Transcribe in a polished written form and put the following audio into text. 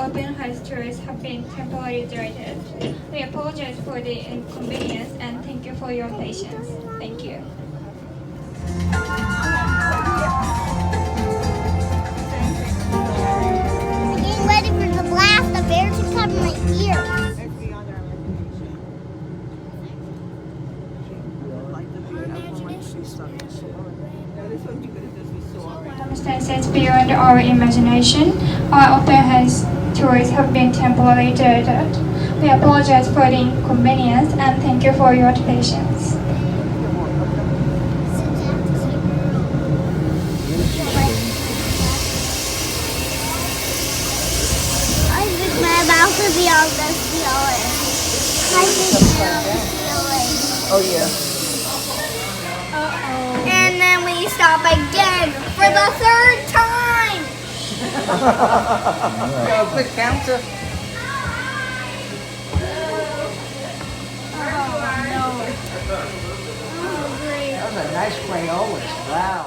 open house tours have been temporarily delayed. We apologize for the inconvenience and thank you for your patience. Thank you. I'm getting ready for the blast. The bears are coming my ears. Circumstances beyond our imagination, our open house tours have been temporarily delayed. We apologize for the inconvenience and thank you for your patience. I think my mouth will be on the ceiling. I think my on the ceiling. Oh yeah. And then we stop again for the third time. Got a quick counter. Oh, no. Oh, great. That was a nice Crayolas. Wow.